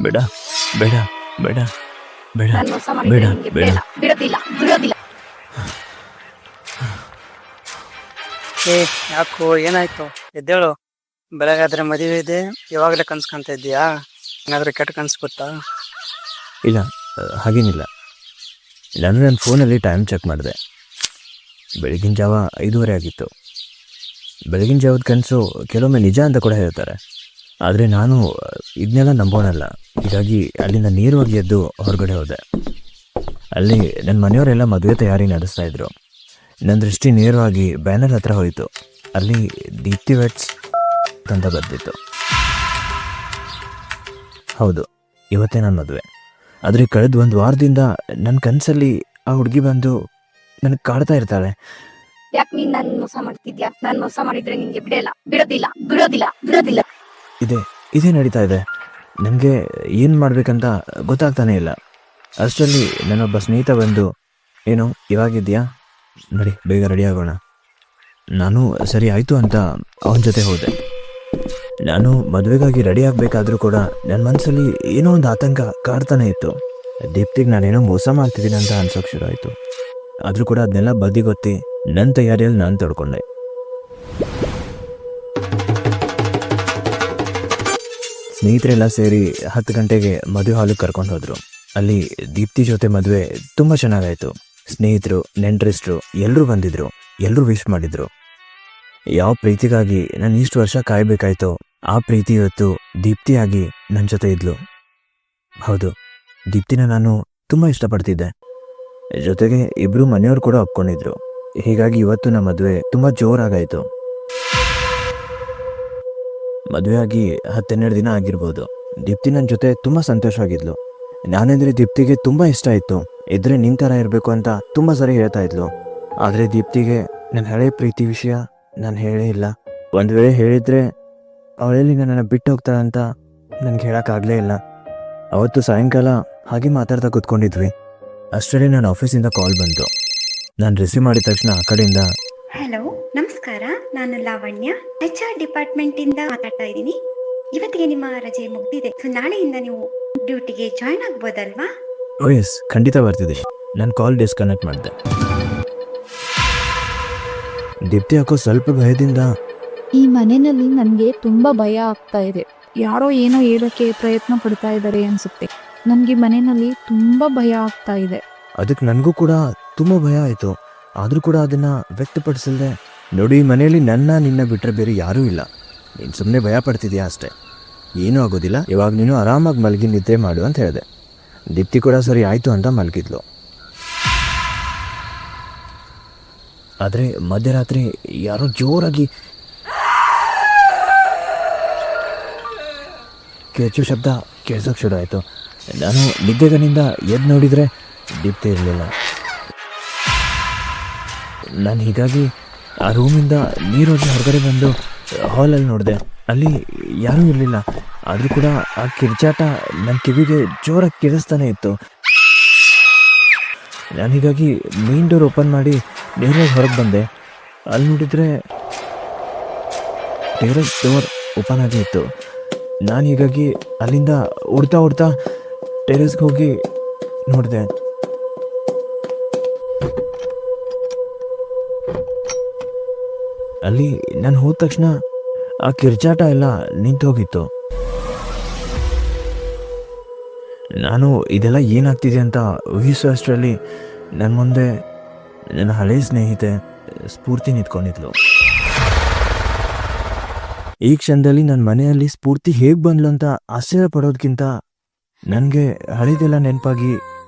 ಬೇಡ ಬೇಡ ಬೇಡ ಬೇಡ ನಾನು ಮೋಸ ಬೇಡ ಮಾಡಿದ್ರೆ ನಿಂಗೆ ಬೇಡ ಬಿಡೋದಿಲ್ಲ ಬಿಡೋದಿಲ್ಲ. ಯಾಕೋ ಏನಾಯ್ತು? ಎದ್ದೇಳು. ಬೆಳಗಾದ್ರೆ ಮದುವೆ ಇದೆ, ಯಾವಾಗಲೇ ಕನ್ಸು ಕಾಣ್ತಾ ಇದ್ದೀಯಾ? ಏನಾದ್ರೂ ಕೆಟ್ಟ ಕನ್ಸು ಗೊತ್ತಾ? ಇಲ್ಲ, ಹಾಗೇನಿಲ್ಲ. ನಾನು ನನ್ನ ಫೋನಲ್ಲಿ ಟೈಮ್ ಚೆಕ್ ಮಾಡಿದೆ. ಬೆಳಗಿನ ಜಾವ 5:30 ಆಗಿತ್ತು. ಬೆಳಗಿನ ಜಾವದ ಕನಸು ಕೆಲವೊಮ್ಮೆ ನಿಜ ಅಂತ ಕೂಡ ಹೇಳ್ತಾರೆ. ಆದರೆ ನಾನು ಇದನ್ನೆಲ್ಲ ನಂಬೋಣಲ್ಲ. ಹೀಗಾಗಿ ಅಲ್ಲಿಂದ ನೇರವಾಗಿ ಎದ್ದು ಹೊರಗಡೆ ಹೋದೆ. ಅಲ್ಲಿ ನನ್ನ ಮನೆಯವರೆಲ್ಲ ಮದುವೆ ತಯಾರಿ ನಡೆಸ್ತಾ ಇದ್ರು. ನನ್ನ ದೃಷ್ಟಿ ನೇರವಾಗಿ ಬ್ಯಾನರ್ ಹತ್ರ ಹೋಯಿತು. ಅಲ್ಲಿ ದೀಪ್ತಿ ವೆಡ್ಸ್ ಅಂತ ಬರ್ತಿತ್ತು. ಹೌದು, ಇವತ್ತೇ ನನ್ನ ಮದುವೆ. ಆದರೆ ಕಳೆದ 1 ವಾರದಿಂದ ನನ್ನ ಕನಸಲ್ಲಿ ಆ ಹುಡುಗಿ ಬಂದು ನನಗೆ ಕಾಡ್ತಾ ಇರ್ತಾಳೆ. ಯಾಕೆ ನೀನ್ ನನ್ ಮೋಸ ಮಾಡ್ತಿದ್ಯಾ? ನಾನ್ ಮೋಸ ಮಾಡಿದ್ರೆ ನಿಂಗೆ ಬಿಡೋದಿಲ್ಲ ಬಿಡೋದಿಲ್ಲ ಬಿಡೋದಿಲ್ಲ. ಇದೇ ನಡೀತಾ ಇದೆ. ನನಗೆ ಏನು ಮಾಡಬೇಕಂತ ಗೊತ್ತಾಗ್ತಾನೆ ಇಲ್ಲ. ಅಷ್ಟರಲ್ಲಿ ನನ್ನೊಬ್ಬ ಸ್ನೇಹಿತ ಬಂದು, ಏನು ಇವಾಗಿದೆಯಾ, ನಡಿ ಬೇಗ ರೆಡಿ ಆಗೋಣ. ನಾನು ಸರಿ ಆಯಿತು ಅಂತ ಅವನ ಜೊತೆ ಹೋದೆ. ನಾನು ಮದುವೆಗಾಗಿ ರೆಡಿ ಆಗಬೇಕಾದ್ರೂ ಕೂಡ ನನ್ನ ಮನಸ್ಸಲ್ಲಿ ಏನೋ ಒಂದು ಆತಂಕ ಕಾಡ್ತಾನೆ ಇತ್ತು. ದೀಪ್ತಿಗೆ ನಾನೇನೋ ಮೋಸ ಮಾಡ್ತಿದ್ದೀನಿ ಅಂತ ಅನ್ಸೋಕೆ ಶುರು ಆಯಿತು. ಆದರೂ ಕೂಡ ಅದನ್ನೆಲ್ಲ ಬದಿಗೊತ್ತಿ ನನ್ನ ತಯಾರಿಯಲ್ಲಿ ನಾನು ತಡ್ಕೊಂಡೆ. ಸ್ನೇಹಿತರೆಲ್ಲ ಸೇರಿ 10 ಗಂಟೆಗೆ ಮದುವೆ ಹಾಲಿಗೆ ಕರ್ಕೊಂಡು ಹೋದರು. ಅಲ್ಲಿ ದೀಪ್ತಿ ಜೊತೆ ಮದುವೆ ತುಂಬ ಚೆನ್ನಾಗಾಯಿತು. ಸ್ನೇಹಿತರು, ನೆಂಟರಿಸ್ಟ್ರು ಎಲ್ಲರೂ ಬಂದಿದ್ರು. ಎಲ್ಲರೂ ವಿಶ್ ಮಾಡಿದರು. ಯಾವ ಪ್ರೀತಿಗಾಗಿ ನಾನು ಇಷ್ಟು ವರ್ಷ ಕಾಯಬೇಕಾಯ್ತೋ ಆ ಪ್ರೀತಿ ಇವತ್ತು ದೀಪ್ತಿಯಾಗಿ ನನ್ನ ಜೊತೆ ಇದ್ಲು. ಹೌದು, ದೀಪ್ತಿನ ನಾನು ತುಂಬ ಇಷ್ಟಪಡ್ತಿದ್ದೆ. ಜೊತೆಗೆ ಇಬ್ಬರು ಮನೆಯವರು ಕೂಡ ಒಪ್ಕೊಂಡಿದ್ರು. ಹೀಗಾಗಿ ಇವತ್ತು ನಮ್ಮ ಮದುವೆ ತುಂಬ ಜೋರಾಗಾಯಿತು. ಮದುವೆ ಆಗಿ 10-12 ದಿನ ಆಗಿರ್ಬೋದು. ದೀಪ್ತಿ ನನ್ನ ಜೊತೆ ತುಂಬ ಸಂತೋಷವಾಗಿದ್ಲು. ನಾನೆಂದರೆ ದೀಪ್ತಿಗೆ ತುಂಬ ಇಷ್ಟ ಇತ್ತು. ಇದ್ರೆ ನಿನ್ನ ಥರ ಇರಬೇಕು ಅಂತ ತುಂಬ ಸರಿ ಹೇಳ್ತಾ ಇದ್ಲು. ಆದರೆ ದೀಪ್ತಿಗೆ ನನ್ನ ಹಳೆಯ ಪ್ರೀತಿ ವಿಷಯ ನಾನು ಹೇಳೇ ಇಲ್ಲ. ಒಂದು ವೇಳೆ ಹೇಳಿದರೆ ಅವಳಲ್ಲಿ ನನ್ನನ್ನು ಬಿಟ್ಟು ಹೋಗ್ತಾಳೆ ಅಂತ ನನಗೆ ಹೇಳೋಕ್ಕಾಗಲೇ ಇಲ್ಲ. ಅವತ್ತು ಸಾಯಂಕಾಲ ಹಾಗೆ ಮಾತಾಡ್ತಾ ಕೂತ್ಕೊಂಡಿದ್ವಿ. ಅಷ್ಟರಲ್ಲಿ ನನ್ನ ಆಫೀಸಿಂದ ಕಾಲ್ ಬಂತು. ನಾನು ರಿಸೀವ್ ಮಾಡಿದ ತಕ್ಷಣ ಆ ಕಡೆಯಿಂದ, ಹಲೋ, ನಮಸ್ಕಾರ, ನಾನು ಲಾವಣ್ಯ, HR ಡಿಪಾರ್ಟ್ಮೆಂಟಿಂದ ಮಾತಾಡ್ತಾ ಇದ್ದೀನಿ. ಇವತ್ತಿಗೆ ನಿಮ್ಮ ರಜೆ ಮುಗ್ದಿದೆ, ಸೊ ನಾಳೆಯಿಂದ ನೀವು ಡ್ಯೂಟಿಗೆ ಜಾಯ್ನ್ ಆಗ್ಬೋದಲ್ವಾ? ಓ ಎಸ್, ಖಂಡಿತ ಬರ್ತಿದ್ದೀನಿ. ನಾನು ಕಾಲ್ ಡಿಸ್ಕನೆಕ್ಟ್ ಮಾಡಿದೆ. ದೀಪ್ತಿ ಯಾಕೋ ಸ್ವಲ್ಪ ಭಯದಿಂದ, ಈ ಮನೆಯಲ್ಲಿ ನನಗೆ ತುಂಬಾ ಭಯ ಆಗ್ತಾ ಇದೆ. ಯಾರೋ ಏನೋ ಹೇಳಕ್ಕೆ ಪ್ರಯತ್ನ ಪಡ್ತಾ ಇದ್ದಾರೆ ಅನ್ಸುತ್ತೆ. ನನಗೆ ಮನೆಯಲ್ಲಿ ತುಂಬಾ ಭಯ ಆಗ್ತಾ ಇದೆ. ಅದಕ್ಕೆ ನನಗೂ ಕೂಡ ತುಂಬ ಭಯ ಆಯಿತು. ಆದರೂ ಕೂಡ ಅದನ್ನು ವ್ಯಕ್ತಪಡಿಸಲ್ದೆ, ನೋಡಿ, ಮನೆಯಲ್ಲಿ ನಿನ್ನ ಬಿಟ್ಟರೆ ಬೇರೆ ಯಾರೂ ಇಲ್ಲ. ನೀನು ಸುಮ್ಮನೆ ಭಯ ಪಡ್ತಿದ್ಯಾ ಅಷ್ಟೇ, ಏನೂ ಆಗೋದಿಲ್ಲ. ಇವಾಗ ನೀನು ಆರಾಮಾಗಿ ಮಲಗಿ ನಿದ್ದೆ ಮಾಡು ಅಂತ ಹೇಳಿದೆ. ದೀಪ್ತಿ ಕೂಡ ಸರಿ ಆಯಿತು ಅಂತ ಮಲಗಿದ್ಲು. ಆದರೆ ಮಧ್ಯರಾತ್ರಿ ಯಾರೋ ಜೋರಾಗಿ ಕಿರ್ಚು ಶಬ್ದ ಕೇಳಿಸೋಕೆ ಶುರು ಆಯಿತು. ನಾನು ನಿದ್ದೆಗನಿಂದ ಎದ್ದು ನೋಡಿದರೆ ದೀಪ್ತಿ ಇರಲಿಲ್ಲ. ನಾನು ಹೀಗಾಗಿ ಆ ರೂಮಿಂದ ನೀರೋಗಿ ಹೊರಗಡೆ ಬಂದು ಹಾಲಲ್ಲಿ ನೋಡಿದೆ. ಅಲ್ಲಿ ಯಾರೂ ಇರಲಿಲ್ಲ. ಆದರೂ ಕೂಡ ಆ ಕಿರ್ಚಾಟ ನನ್ನ ಕಿವಿಗೆ ಜೋರಾಗಿ ಕೇಳಿಸ್ತಾನೆ ಇತ್ತು. ನಾನು ಹೀಗಾಗಿ ಮೇನ್ ಡೋರ್ ಓಪನ್ ಮಾಡಿ ನೇರವಾಗಿ ಹೊರಗೆ ಬಂದೆ. ಅಲ್ಲಿ ನೋಡಿದರೆ ಟೆರೆಸ್ ಡೋರ್ ಓಪನ್ ಆಗೇ ಇತ್ತು. ನಾನು ಹೀಗಾಗಿ ಅಲ್ಲಿಂದ ಓಡ್ತಾ ಟೆರೆಸ್ಗೆ ಹೋಗಿ ನೋಡಿದೆ. ಅಲ್ಲಿ ನಾನು ಹೋದ ತಕ್ಷಣ ಆ ಕಿರ್ಚಾಟ ಎಲ್ಲ ನಿಂತು ಹೋಗಿತ್ತು. ನಾನು ಇದೆಲ್ಲ ಏನಾಗ್ತಿದೆ ಅಂತ ಊಹಿಸೋ ಅಷ್ಟರಲ್ಲಿ ನನ್ನ ಮುಂದೆ ನನ್ನ ಹಳೆಯ ಸ್ನೇಹಿತೆ ಸ್ಫೂರ್ತಿ ನಿಂತ್ಕೊಂಡಿದ್ಲು. ಈ ಕ್ಷಣದಲ್ಲಿ ನನ್ನ ಮನೆಯಲ್ಲಿ ಸ್ಫೂರ್ತಿ ಹೇಗೆ ಬಂದ್ಲು ಅಂತ ಆಶ್ಚರ್ಯ ಪಡೋದಕ್ಕಿಂತ ನನಗೆ ಹಳೆದೆಲ್ಲ ನೆನಪಾಗಿ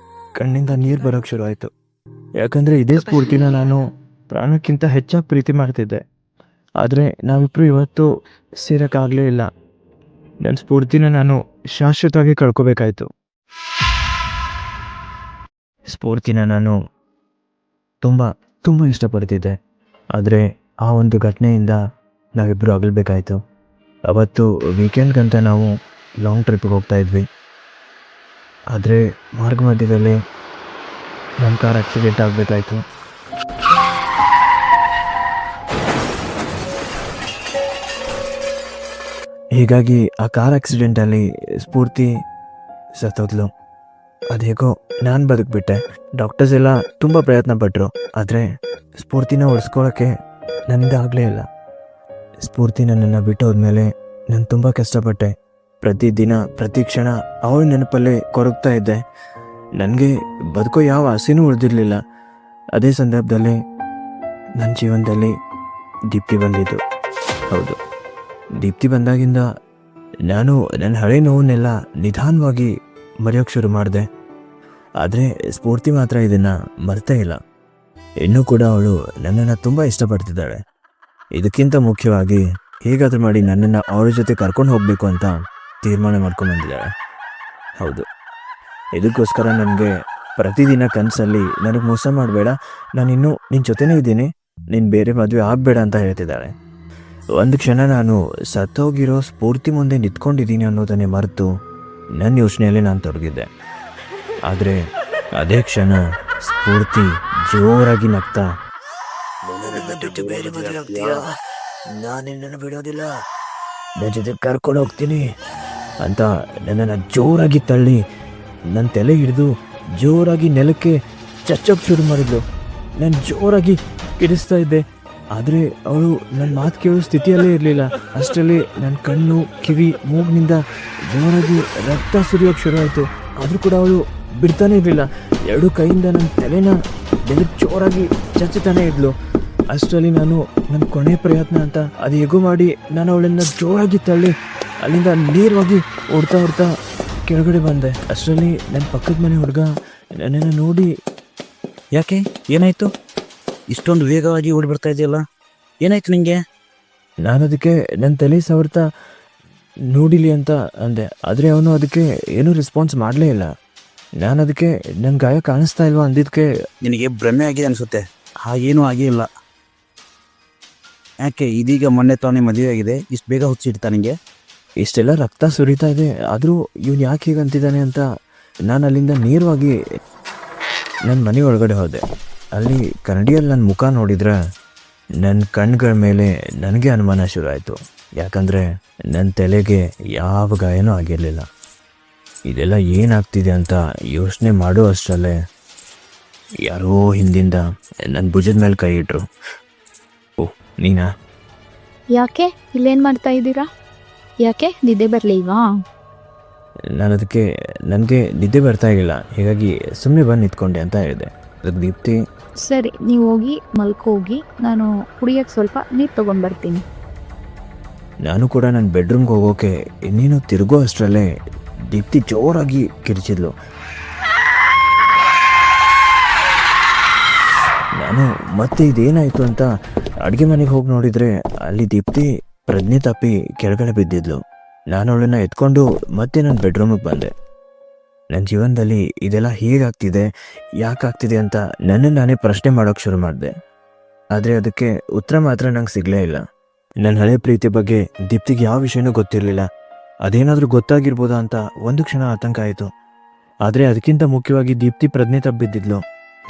ಕಣ್ಣಿಂದ ನೀರು ಬರೋಕ್ಕೆ ಶುರು ಆಯಿತು. ಯಾಕಂದರೆ ಇದೇ ಸ್ಫೂರ್ತಿನ ನಾನು ಪ್ರಾಣಕ್ಕಿಂತ ಹೆಚ್ಚಾಗಿ ಪ್ರೀತಿ ಮಾಡ್ತಿದ್ದೆ. ಆದರೆ ನಾವಿಬ್ಬರು ಇವತ್ತು ಸೇರೋಕ್ಕಾಗಲೇ ಇಲ್ಲ. ನನ್ನ ಸ್ಫೂರ್ತಿನ ನಾನು ಶಾಶ್ವತವಾಗಿ ಕಳ್ಕೊಬೇಕಾಯ್ತು. ಸ್ಫೂರ್ತಿನ ನಾನು ತುಂಬ ತುಂಬ ಇಷ್ಟಪಡ್ತಿದ್ದೆ. ಆದರೆ ಆ ಒಂದು ಘಟನೆಯಿಂದ ನಾವಿಬ್ಬರು ಅಗಲಬೇಕಾಯ್ತು. ಅವತ್ತು ವೀಕೆಂಡ್ಗಂತ ನಾವು ಲಾಂಗ್ ಟ್ರಿಪ್ಪಿಗೆ ಹೋಗ್ತಾಯಿದ್ವಿ. ಆದರೆ ಮಾರ್ಗ ಮಧ್ಯದಲ್ಲಿ ನನ್ನ ಕಾರ್ ಆಕ್ಸಿಡೆಂಟ್ ಆಗಬೇಕಾಯ್ತು. ಹೀಗಾಗಿ ಆ ಕಾರ್ ಆಕ್ಸಿಡೆಂಟಲ್ಲಿ ಸ್ಫೂರ್ತಿ ಸತ್ತೋದ್ಲು. ಅದೇಗೋ ನಾನು ಬದುಕ್ಬಿಟ್ಟೆ. ಡಾಕ್ಟರ್ಸ್ ಎಲ್ಲ ತುಂಬ ಪ್ರಯತ್ನ ಪಟ್ಟರು, ಆದರೆ ಸ್ಫೂರ್ತಿನ ಉಳಿಸ್ಕೊಳ್ಳೋಕ್ಕೆ ನನ್ನಿಂದ ಆಗಲೇ ಇಲ್ಲ. ಸ್ಫೂರ್ತಿ ನನ್ನನ್ನು ಬಿಟ್ಟು ಹೋದ್ಮೇಲೆ ನಾನು ತುಂಬ ಕಷ್ಟಪಟ್ಟೆ. ಪ್ರತಿದಿನ ಪ್ರತಿ ಕ್ಷಣ ಅವಳ ನೆನಪಲ್ಲೇ ಕೊರಗ್ತಾ ಇದ್ದೆ. ನನಗೆ ಬದುಕೋ ಯಾವ ಆಸೆನೂ ಉಳಿದಿರಲಿಲ್ಲ. ಅದೇ ಸಂದರ್ಭದಲ್ಲಿ ನನ್ನ ಜೀವನದಲ್ಲಿ ದೀಪ್ತಿ ಬಂದಿದ್ದು. ಹೌದು, ದೀಪ್ತಿ ಬಂದಾಗಿಂದ ನಾನು ನನ್ನ ಹಳೆ ನೋವನ್ನೆಲ್ಲ ನಿಧಾನವಾಗಿ ಮರೆಯೋಕ್ಕೆ ಶುರು ಮಾಡಿದೆ. ಆದರೆ ಸ್ಫೂರ್ತಿ ಮಾತ್ರ ಇದನ್ನು ಮರ್ತೇ ಇಲ್ಲ. ಇನ್ನೂ ಕೂಡ ಅವಳು ನನ್ನನ್ನು ತುಂಬ ಇಷ್ಟಪಡ್ತಿದ್ದಾಳೆ. ಇದಕ್ಕಿಂತ ಮುಖ್ಯವಾಗಿ ಹೇಗಾದರೂ ಮಾಡಿ ನನ್ನನ್ನು ಅವಳ ಜೊತೆ ಕರ್ಕೊಂಡು ಹೋಗಬೇಕು ಅಂತ ತೀರ್ಮಾನ ಮಾಡ್ಕೊಂಡು ಬಂದಿದ್ದಾಳೆ. ಹೌದು, ಇದಕ್ಕೋಸ್ಕರ ನನಗೆ ಪ್ರತಿದಿನ ಕನಸಲ್ಲಿ ನನಗೆ ಮೋಸ ಮಾಡಬೇಡ, ನಾನಿನ್ನೂ ನಿನ್ನ ಜೊತೆನೇ ಇದ್ದೀನಿ, ನೀನು ಬೇರೆ ಮದುವೆ ಆಗಬೇಡ ಅಂತ ಹೇಳ್ತಿದ್ದಾಳೆ. ಒಂದು ಕ್ಷಣ ನಾನು ಸತ್ತೋಗಿರೋ ಸ್ಫೂರ್ತಿ ಮುಂದೆ ನಿಂತ್ಕೊಂಡಿದ್ದೀನಿ ಅನ್ನೋದನ್ನೇ ಮರೆತು ನನ್ನ ಯೋಚನೆಯಲ್ಲೇ ನಾನು ತೊಡಗಿದ್ದೆ. ಆದರೆ ಅದೇ ಕ್ಷಣ ಸ್ಫೂರ್ತಿ ಜೋರಾಗಿ ನಗ್ತಾ, ನಾನು ನಿನ್ನನ್ನು ಬಿಡೋದಿಲ್ಲ, ನನ್ನ ಜೊತೆ ಕರ್ಕೊಂಡು ಹೋಗ್ತೀನಿ ಅಂತ ನನ್ನನ್ನು ಜೋರಾಗಿ ತಳ್ಳಿ ನನ್ನ ತಲೆ ಹಿಡಿದು ಜೋರಾಗಿ ನೆಲಕ್ಕೆ ಚಚ್ಚೋಕ್ಕೆ ಶುರು ಮಾಡಿದ್ಲು. ನಾನು ಜೋರಾಗಿ ಕಿಡಿಸ್ತಾ ಇದ್ದೆ, ಆದರೆ ಅವಳು ನನ್ನ ಮಾತು ಕೇಳೋ ಸ್ಥಿತಿಯಲ್ಲೇ ಇರಲಿಲ್ಲ. ಅಷ್ಟರಲ್ಲಿ ನನ್ನ ಕಣ್ಣು, ಕಿವಿ, ಮೂಗಿನಿಂದ ಜೋರಾಗಿ ರಕ್ತ ಸುರಿಯೋಕ್ಕೆ ಶುರು ಆಯಿತು. ಆದರೂ ಕೂಡ ಅವಳು ಬಿಡ್ತಾನೆ ಇರಲಿಲ್ಲ. ಎರಡು ಕೈಯಿಂದ ನನ್ನ ತಲೆನ ಬೆಳಗ್ಗೆ ಜೋರಾಗಿ ಚಚ್ಚುತ್ತಾನೆ ಇದ್ಲು. ಅಷ್ಟರಲ್ಲಿ ನಾನು ನನ್ನ ಕೊನೆ ಪ್ರಯತ್ನ ಅಂತ ಅದು ಹೇಗೋ ಮಾಡಿ ನಾನು ಅವಳನ್ನು ಜೋರಾಗಿ ತಳ್ಳಿ ಅಲ್ಲಿಂದ ನೇರವಾಗಿ ಓಡ್ತಾ ಕೆಳಗಡೆ ಬಂದೆ. ಅಷ್ಟರಲ್ಲಿ ನನ್ನ ಪಕ್ಕದ ಮನೆ ಹುಡುಗ ನನ್ನನ್ನು ನೋಡಿ, ಯಾಕೆ, ಏನಾಯಿತು? ಇಷ್ಟೊಂದು ವೇಗವಾಗಿ ಓಡಿ ಬರ್ತಾ ಇದೆಯಲ್ಲ, ಏನಾಯ್ತು ನಿಂಗೆ? ನಾನು ಅದಕ್ಕೆ ನನ್ನ ತಲೆ ಸವರ್ತಾ ನೋಡಿಲಿ ಅಂತ ಅಂದೆ. ಆದರೆ ಅವನು ಅದಕ್ಕೆ ಏನೂ ರೆಸ್ಪಾನ್ಸ್ ಮಾಡಲೇ ಇಲ್ಲ. ನಾನು ಅದಕ್ಕೆ ನನ್ನ ಗಾಯ ಕಾಣಿಸ್ತಾ ಇಲ್ವಾ ಅಂದಿದ್ದಕ್ಕೆ, ನಿನಗೆ ಭ್ರಮೆ ಆಗಿದೆ ಅನಿಸುತ್ತೆ, ಹಾಗೇನೂ ಆಗಿಲ್ಲ. ಯಾಕೆ, ಇದೀಗ ಮೊನ್ನೆ ತಾನೇ ಮದುವೆ ಆಗಿದೆ, ಇಷ್ಟು ಬೇಗ ಹುಚ್ಚಿಡ್ತಾ ನಿನಗೆ? ಇಷ್ಟೆಲ್ಲ ರಕ್ತ ಸುರಿತಾ ಇದೆ, ಆದರೂ ಇವನು ಯಾಕೆ ಹೀಗೆ ಅಂತಿದ್ದಾನೆ ಅಂತ ನಾನು ಅಲ್ಲಿಂದ ನೇರವಾಗಿ ನನ್ನ ಮನೆ ಒಳಗಡೆ ಹೋದೆ. ಅಲ್ಲಿ ಕನ್ನಡಿಯಲ್ಲಿ ನನ್ನ ಮುಖ ನೋಡಿದ್ರೆ ನನ್ನ ಕಣ್ಗಳ ಮೇಲೆ ನನಗೆ ಅನುಮಾನ ಶುರು ಆಯಿತು. ಯಾಕಂದರೆ ನನ್ನ ತಲೆಗೆ ಯಾವ ಗಾಯನೂ ಆಗಿರಲಿಲ್ಲ. ಇದೆಲ್ಲ ಏನಾಗ್ತಿದೆ ಅಂತ ಯೋಚನೆ ಮಾಡೋ ಅಷ್ಟರಲ್ಲೇ ಯಾರೋ ಹಿಂದಿಂದ ನನ್ನ ಭುಜದ ಮೇಲೆ ಕೈ ಇಟ್ರು. ಓಹ್, ನೀನಾ? ಯಾಕೆ ಇಲ್ಲೇನು ಮಾಡ್ತಾ ಇದ್ದೀರಾ? ಯಾಕೆ ನಿದ್ದೆ ಬರಲಿಲ್ವಾ? ನಾನು ಅದಕ್ಕೆ ನನಗೆ ನಿದ್ದೆ ಬರ್ತಾ ಇಲ್ಲ, ಹೀಗಾಗಿ ಸುಮ್ಮನೆ ಬಂದು ನಿಂತ್ಕೊಂಡೆ ಅಂತ ಹೇಳಿದೆ. ಅದಕ್ಕೆ ದೀಪ್ತಿ, ಸರಿ, ನೀವು ಹೋಗಿ ಮಲ್ಕೋಗಿ, ನಾನು ಕುಡಿಯೋಕ್ಕೆ ಸ್ವಲ್ಪ ನೀರು ತೊಗೊಂಡು ಬರ್ತೀನಿ. ನಾನು ಕೂಡ ನನ್ನ ಬೆಡ್ರೂಮ್ಗೆ ಹೋಗೋಕೆ ಇನ್ನೇನು ತಿರುಗೋ ಅಷ್ಟರಲ್ಲೇ ದೀಪ್ತಿ ಜೋರಾಗಿ ಕಿರಿಚಿದ್ಲು. ನಾನು ಮತ್ತೆ ಇದೇನಾಯಿತು ಅಂತ ಅಡುಗೆ ಮನೆಗೆ ಹೋಗಿ ನೋಡಿದರೆ ಅಲ್ಲಿ ದೀಪ್ತಿ ಪ್ರಜ್ಞೆ ತಪ್ಪಿ ಕೆಳಗಡೆ ಬಿದ್ದಿದ್ಲು. ನಾನು ಅವಳನ್ನು ಎತ್ಕೊಂಡು ಮತ್ತೆ ನನ್ನ ಬೆಡ್ರೂಮಿಗೆ ಬಂದೆ. ನನ್ನ ಜೀವನದಲ್ಲಿ ಇದೆಲ್ಲ ಹೇಗಾಗ್ತಿದೆ, ಯಾಕಾಗ್ತಿದೆ ಅಂತ ನನ್ನನ್ನು ನಾನೇ ಪ್ರಶ್ನೆ ಮಾಡೋಕ್ಕೆ ಶುರು ಮಾಡಿದೆ. ಆದರೆ ಅದಕ್ಕೆ ಉತ್ತರ ಮಾತ್ರ ನಂಗೆ ಸಿಗಲೇ ಇಲ್ಲ. ನನ್ನ ಹಳೆ ಪ್ರೀತಿ ಬಗ್ಗೆ ದೀಪ್ತಿಗೆ ಯಾವ ವಿಷಯನೂ ಗೊತ್ತಿರಲಿಲ್ಲ. ಅದೇನಾದರೂ ಗೊತ್ತಾಗಿರ್ಬೋದಾ ಅಂತ ಒಂದು ಕ್ಷಣ ಆತಂಕ ಆಯಿತು. ಆದರೆ ಅದಕ್ಕಿಂತ ಮುಖ್ಯವಾಗಿ ದೀಪ್ತಿ ಪ್ರಜ್ಞೆ ತಪ್ಪಿದ್ದಿದ್ಲು.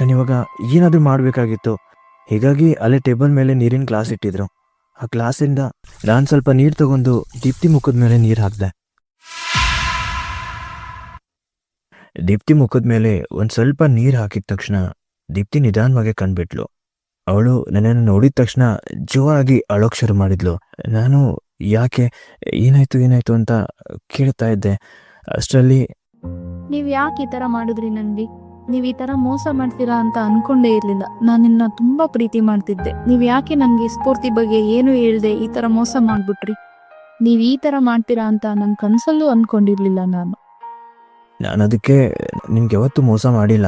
ನಾನಿವಾಗ ಏನಾದರೂ ಮಾಡಬೇಕಾಗಿತ್ತು. ಹೀಗಾಗಿ ಅಲ್ಲೇ ಟೇಬಲ್ ಮೇಲೆ ನೀರಿನ ಗ್ಲಾಸ್ ಇಟ್ಟಿದ್ರು. ಆ ಗ್ಲಾಸಿಂದ ನಾನು ಸ್ವಲ್ಪ ನೀರು ತಗೊಂಡು ದೀಪ್ತಿ ಮುಖದ ಮೇಲೆ ನೀರು ಹಾಕಿದೆ. ದೀಪ್ತಿ ಮುಖದ ಮೇಲೆ ಒಂದು ಸ್ವಲ್ಪ ನೀರು ಹಾಕಿದ ತಕ್ಷಣ ದೀಪ್ತಿ ನಿಧಾನವಾಗಿ ಕಂಡುಬಿಟ್ಲು. ಅವಳು ನನ್ನನ್ನು ನೋಡಿದ ತಕ್ಷಣ ಜೋರಾಗಿ ಅಳೋಕ್ಕೆ ಶುರು ಮಾಡಿದ್ಲು. ನಾನು ಯಾಕೆ, ಏನಾಯ್ತು ಅಂತ ಕೇಳ್ತಾ ಇದ್ದೆ. ಅಷ್ಟರಲ್ಲಿ, ನೀವು ಯಾಕೆ ಈ ಥರ ಮಾಡಿದ್ರಿ ನನಗೆ? ನೀವು ಈ ಥರ ಮೋಸ ಮಾಡ್ತೀರಾ ಅಂತ ಅಂದ್ಕೊಂಡೇ ಇರಲಿಲ್ಲ. ನಾನು ನಿನ್ನ ತುಂಬ ಪ್ರೀತಿ ಮಾಡ್ತಿದ್ದೆ. ನೀವು ಯಾಕೆ ನನಗೆ ಸ್ಫೂರ್ತಿ ಬಗ್ಗೆ ಏನು ಹೇಳ್ದೆ ಈ ಥರ ಮೋಸ ಮಾಡಿಬಿಟ್ರಿ? ನೀವು ಈ ಥರ ಮಾಡ್ತೀರಾ ಅಂತ ನನ್ನ ಕನಸಲ್ಲೂ ಅಂದ್ಕೊಂಡಿರಲಿಲ್ಲ ನಾನು. ಅದಕ್ಕೆ ನಿಮ್ಗೆ ಯಾವತ್ತೂ ಮೋಸ ಮಾಡಿಲ್ಲ,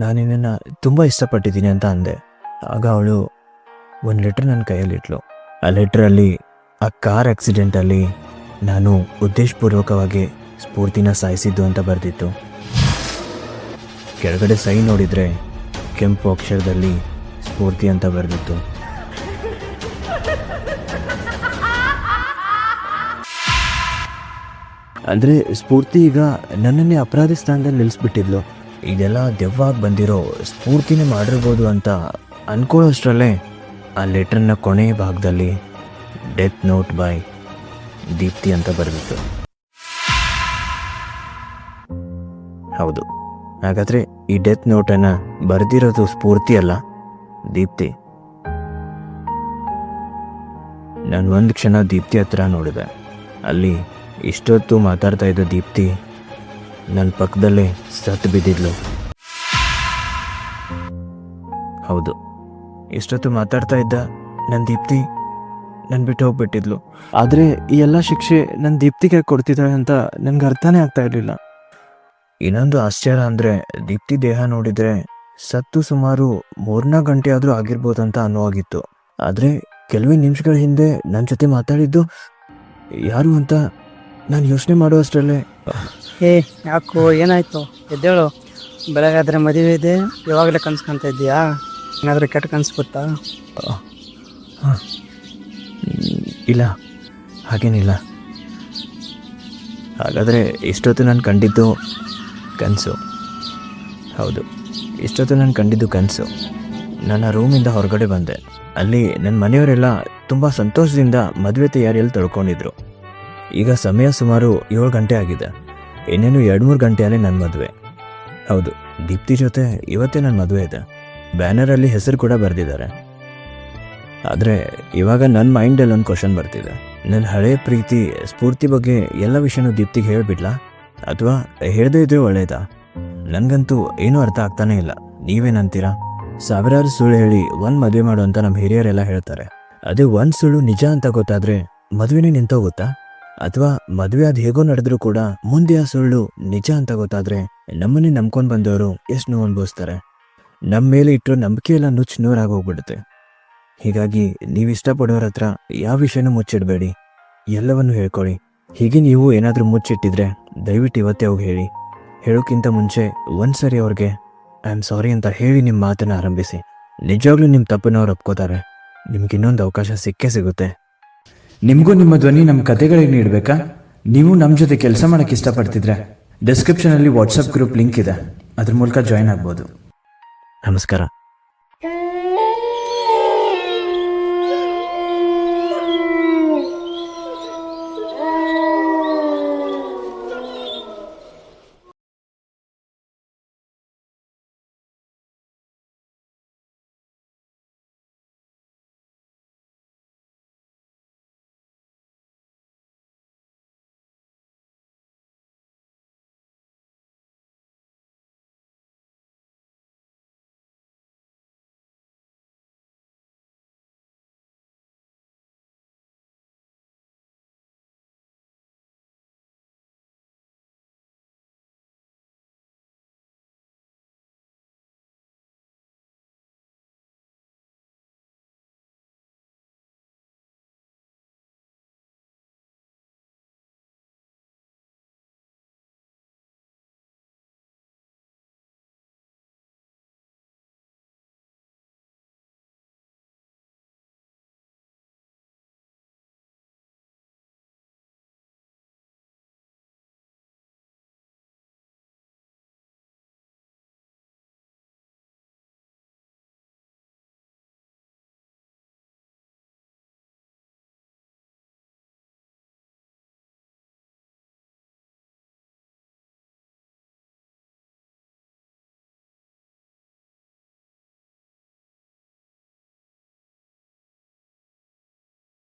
ನಾನು ನಿನ್ನನ್ನು ತುಂಬ ಇಷ್ಟಪಟ್ಟಿದ್ದೀನಿ ಅಂತ ಅಂದೆ. ಆಗ ಅವಳು ಒಂದು ಲೆಟ್ರ್ ನನ್ನ ಕೈಯಲ್ಲಿಟ್ಲು. ಆ ಲೆಟ್ರಲ್ಲಿ ಆ ಕಾರ್ ಆಕ್ಸಿಡೆಂಟಲ್ಲಿ ನಾನು ಉದ್ದೇಶಪೂರ್ವಕವಾಗಿ ಸ್ಫೂರ್ತಿನ ಸಾಯಿಸಿದ್ದು ಅಂತ ಬರೆದಿತ್ತು. ಕೆಳಗಡೆ ಸೈ ನೋಡಿದರೆ ಕೆಂಪು ಅಕ್ಷರದಲ್ಲಿ ಸ್ಫೂರ್ತಿ ಅಂತ ಬರೆದಿತ್ತು. ಅಂದರೆ ಸ್ಫೂರ್ತಿ ಈಗ ನನ್ನನ್ನೇ ಅಪರಾಧಿ ಸ್ಥಾನದಲ್ಲಿ ನಿಲ್ಲಿಸ್ಬಿಟ್ಟಿದ್ಲು. ಇದೆಲ್ಲ ದೆವ್ವಾಗಿ ಬಂದಿರೋ ಸ್ಫೂರ್ತಿನೇ ಮಾಡಿರ್ಬೋದು ಅಂತ ಅಂದ್ಕೊಳ್ಳೋಷ್ಟರಲ್ಲೇ ಆ ಲೆಟ್ರನ್ನ ಕೊನೆಯ ಭಾಗದಲ್ಲಿ ಡೆತ್ ನೋಟ್ ಬೈ ದೀಪ್ತಿ ಅಂತ ಬರೆದಿತ್ತು. ಹೌದು, ಹಾಗಾದರೆ ಈ ಡೆತ್ ನೋಟನ್ನು ಬರೆದಿರೋದು ಸ್ಫೂರ್ತಿ ಅಲ್ಲ, ದೀಪ್ತಿ. ನಾನು ಒಂದು ಕ್ಷಣ ದೀಪ್ತಿ ಹತ್ರ ನೋಡಿದೆ. ಅಲ್ಲಿ ಇಷ್ಟೊತ್ತು ಮಾತಾಡ್ತಾ ಇದ್ದ ದೀಪ್ತಿ ನನ್ನ ಪಕ್ಕದಲ್ಲೇ ಸತ್ತು ಬಿದ್ದಿದ್ಲು. ಹೌದು, ಇಷ್ಟೊತ್ತು ಮಾತಾಡ್ತಾ ಇದ್ದ ನನ್ನ ದೀಪ್ತಿ ನನ್ನ ಬಿಟ್ಟು ಹೋಗ್ಬಿಟ್ಟಿದ್ಲು. ಆದರೆ ಈ ಎಲ್ಲ ಶಿಕ್ಷೆ ನನ್ನ ದೀಪ್ತಿಗೆ ಕೊಡ್ತಿದ್ದಾರೆ ಅಂತ ನನಗೆ ಅರ್ಥನೇ ಆಗ್ತಾ ಇರಲಿಲ್ಲ. ಇನ್ನೊಂದು ಆಶ್ಚರ್ಯ ಅಂದರೆ ದೀಪ್ತಿ ದೇಹ ನೋಡಿದರೆ ಸತ್ತು ಸುಮಾರು 3-4 ಗಂಟೆ ಆದರೂ ಆಗಿರ್ಬೋದಂತ ಅನ್ನೋವಾಗಿತ್ತು. ಆದರೆ ಕೆಲವೇ ನಿಮಿಷಗಳ ಹಿಂದೆ ನನ್ನ ಜೊತೆ ಮಾತಾಡಿದ್ದು ಯಾರು ಅಂತ ನಾನು ಯೋಚನೆ ಮಾಡುವಷ್ಟರಲ್ಲೇ ಏ ಯಾಕೋ ಏನಾಯ್ತು? ಎದ್ದೇಳು, ಬೆಳಗಾದ್ರೆ ಮದುವೆ ಇದೆ, ಯಾವಾಗಲೇ ಕನ್ಸ್ಕೊಂತ ಇದ್ದೀಯಾ? ಏನಾದರೂ ಕೆಟ್ಟ ಕನ್ಸ್ಬಿಡ್ತಾ? ಇಲ್ಲ, ಹಾಗೇನಿಲ್ಲ. ಹಾಗಾದರೆ ಇಷ್ಟೊತ್ತು ನಾನು ಕಂಡಿದ್ದು ಕನಸು. ಹೌದು, ಇಷ್ಟೊತ್ತು ನಾನು ಕಂಡಿದ್ದು ಕನಸು. ನನ್ನ ರೂಮಿಂದ ಹೊರಗಡೆ ಬಂದೆ. ಅಲ್ಲಿ ನನ್ನ ಮನೆಯವರೆಲ್ಲ ತುಂಬ ಸಂತೋಷದಿಂದ ಮದುವೆ ತಯಾರಿಯಲ್ಲಿ ತೊಳ್ಕೊಂಡಿದ್ರು. ಈಗ ಸಮಯ ಸುಮಾರು 7 ಗಂಟೆ ಆಗಿದೆ. ಇನ್ನೇನು 2-3 ಗಂಟೆಯಲ್ಲೇ ನನ್ನ ಮದುವೆ. ಹೌದು, ದೀಪ್ತಿ ಜೊತೆ ಇವತ್ತೇ ನನ್ನ ಮದುವೆ ಇದೆ. ಬ್ಯಾನರಲ್ಲಿ ಹೆಸರು ಕೂಡ ಬರೆದಿದ್ದಾರೆ. ಆದರೆ ಇವಾಗ ನನ್ನ ಮೈಂಡಲ್ಲಿ ಒಂದು ಕ್ವಶನ್ ಬರ್ತಿದೆ. ನನ್ನ ಹಳೆಯ ಪ್ರೀತಿ ಸ್ಫೂರ್ತಿ ಬಗ್ಗೆ ಎಲ್ಲ ವಿಷಯನೂ ದೀಪ್ತಿಗೆ ಹೇಳಿಬಿಡ್ಲಾ ಅಥವಾ ಹೇಳದೇ ಇದ್ರೆ ಒಳ್ಳೇದಾ? ನನಗಂತೂ ಏನೂ ಅರ್ಥ ಆಗ್ತಾನೇ ಇಲ್ಲ. ನೀವೇನಂತೀರಾ? ಸಾವಿರಾರು ಸುಳ್ಳು ಹೇಳಿ ಒಂದು ಮದುವೆ ಮಾಡು ಅಂತ ನಮ್ಮ ಹಿರಿಯರೆಲ್ಲ ಹೇಳ್ತಾರೆ. ಅದೇ ಒಂದು ಸುಳ್ಳು ನಿಜ ಅಂತ ಗೊತ್ತಾದರೆ ಮದುವೆನೇ ನಿಂತೋಗುತ್ತಾ? ಅಥವಾ ಮದುವೆ ಅದು ಹೇಗೋ ನಡೆದ್ರೂ ಕೂಡ ಮುಂದೆ ಆ ಸುಳ್ಳು ನಿಜ ಅಂತ ಗೊತ್ತಾದರೆ ನಮ್ಮನ್ನೇ ನಂಬ್ಕೊಂಡು ಬಂದವರು ಎಷ್ಟು ನೋವು ಅನುಭವಿಸ್ತಾರೆ. ನಮ್ಮ ಮೇಲೆ ಇಟ್ಟರು ನಂಬಿಕೆ ಎಲ್ಲ ನುಚ್ಚು ನೂರಾಗೋಗ್ಬಿಡುತ್ತೆ. ಹೀಗಾಗಿ ನೀವು ಇಷ್ಟಪಡೋರ ಹತ್ರ ಯಾವ ವಿಷಯನೂ ಮುಚ್ಚಿಡಬೇಡಿ, ಎಲ್ಲವನ್ನು ಹೇಳ್ಕೊಳ್ಳಿ. ಹೀಗೆ ನೀವು ಏನಾದರೂ ಮುಚ್ಚಿಟ್ಟಿದ್ರೆ ದಯವಿಟ್ಟು ಇವತ್ತೇ ಹೋಗಿ ಹೇಳಿ. ಹೇಳೋಕ್ಕಿಂತ ಮುಂಚೆ ಒಂದು ಸರಿ ಅವ್ರಿಗೆ ಐ ಆಮ್ ಸಾರಿ ಅಂತ ಹೇಳಿ ನಿಮ್ಮ ಮಾತನ್ನು ಆರಂಭಿಸಿ. ನಿಜವಾಗ್ಲೂ ನಿಮ್ಮ ತಪ್ಪನ್ನು ಅವ್ರು ಒಪ್ಕೋತಾರೆ. ನಿಮ್ಗೆ ಇನ್ನೊಂದು ಅವಕಾಶ ಸಿಕ್ಕೇ ಸಿಗುತ್ತೆ. ನಿಮಗೂ ನಿಮ್ಮ ಧ್ವನಿ ನಮ್ಮ ಕತೆಗಳಿಗೆ ನೀಡಬೇಕಾ? ನೀವು ನಮ್ಮ ಜೊತೆ ಕೆಲಸ ಮಾಡೋಕ್ಕೆ ಇಷ್ಟಪಡ್ತಿದ್ರೆ ಡಿಸ್ಕ್ರಿಪ್ಷನಲ್ಲಿ ವಾಟ್ಸಪ್ ಗ್ರೂಪ್ ಲಿಂಕ್ ಇದೆ, ಅದ್ರ ಮೂಲಕ ಜಾಯ್ನ್ ಆಗ್ಬೋದು. ನಮಸ್ಕಾರ.